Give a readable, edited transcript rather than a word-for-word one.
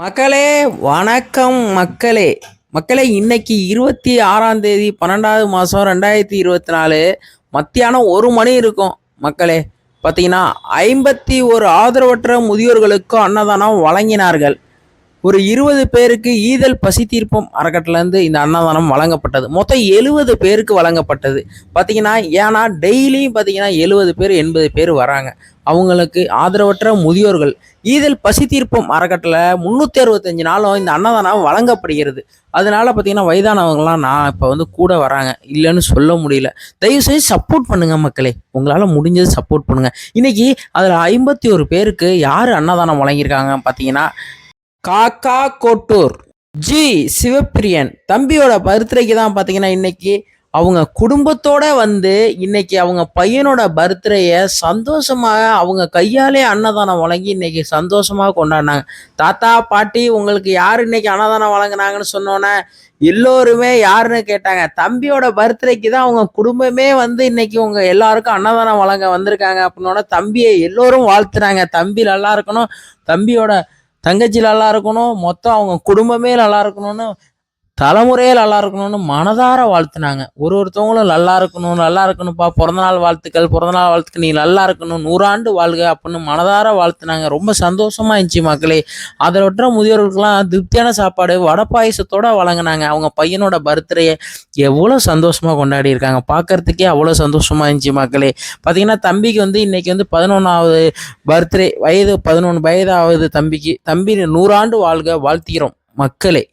மக்களே வணக்கம் மக்களே. மக்களே, இன்னைக்கு 26 12வது மாதம் 2024 மத்தியானம் 1 மணி இருக்கும். மக்களே பார்த்தீங்கன்னா 51 ஆதரவற்ற முதியோர்களுக்கு அன்னதானம் வழங்கினார்கள். ஒரு 20 பேருக்கு ஈதல் பசி தீர்ப்பும் அறக்கட்டளைலேருந்து இந்த அன்னதானம் வழங்கப்பட்டது. மொத்தம் 70 பேருக்கு வழங்கப்பட்டது. பார்த்தீங்கன்னா ஏன்னா டெய்லியும் பார்த்தீங்கன்னா 70 பேர் 80 பேர் வராங்க. அவங்களுக்கு ஆதரவற்ற முதியோர்கள் ஈதல் பசி தீர்ப்பும் அறக்கட்டளை 365 நாளும் இந்த அன்னதானம் வழங்கப்படுகிறது. அதனால பார்த்தீங்கன்னா வயதானவங்களாம் நான் இப்போ கூட வராங்க, இல்லைன்னு சொல்ல முடியல. தயவுசெய்து சப்போர்ட் பண்ணுங்க மக்களே, உங்களால் முடிஞ்சது சப்போர்ட் பண்ணுங்க. இன்னைக்கு அதில் 51 பேருக்கு யார் அன்னதானம் வழங்கியிருக்காங்க பார்த்தீங்கன்னா காக்கா கோட்டூர் ஜி சிவப்பிரியன் தம்பியோட பர்த்டேக்கு தான் பார்த்தீங்கன்னா இன்னைக்கு அவங்க குடும்பத்தோட இன்னைக்கு அவங்க பையனோட பர்த்டேயை சந்தோஷமாக அவங்க கையாலே அன்னதானம் வழங்கி இன்னைக்கு சந்தோஷமாக கொண்டாடினாங்க. தாத்தா பாட்டி உங்களுக்கு யார் இன்னைக்கு அன்னதானம் வழங்கினாங்கன்னு சொன்னோன்னே எல்லோருமே யாருன்னு கேட்டாங்க. தம்பியோட பர்த்டேக்கு தான் அவங்க குடும்பமே இன்னைக்கு உங்க எல்லாருக்கும் அன்னதானம் வழங்க வந்திருக்காங்க அப்படின்னோட தம்பியை எல்லோரும் வாழ்த்துறாங்க. தம்பி நல்லா இருக்கணும், தம்பியோட தங்கச்சி நல்லா இருக்கணும், மொத்தம் அவங்க குடும்பமே நல்லா இருக்கணும்னு, தலைமுறையே நல்லா இருக்கணும்னு மனதார வாழ்த்துனாங்க. ஒருத்தவங்களும் நல்லா இருக்கணும், நல்லா இருக்கணும்ப்பா, பிறந்தநாள் வாழ்த்துக்கள், நீ நல்லா இருக்கணும், 100 ஆண்டு வாழ்க அப்படின்னு மனதார வாழ்த்துனாங்க. ரொம்ப சந்தோஷமா இருந்துச்சு மக்களே. அதோட முதியோர்களுக்கெல்லாம் திருப்தியான சாப்பாடு வடை பாயசத்தோட வழங்கினாங்க. அவங்க பையனோட பர்த்டேயை எவ்வளோ சந்தோஷமா கொண்டாடி இருக்காங்க, பார்க்கறதுக்கே அவ்வளோ சந்தோஷமா இருந்துச்சு மக்களே. பார்த்தீங்கன்னா தம்பிக்கு இன்னைக்கு 11வது பர்த்டே, 11 வயதாவது தம்பி 100 ஆண்டு வாழ்க வாழ்த்துகிறோம் மக்களே.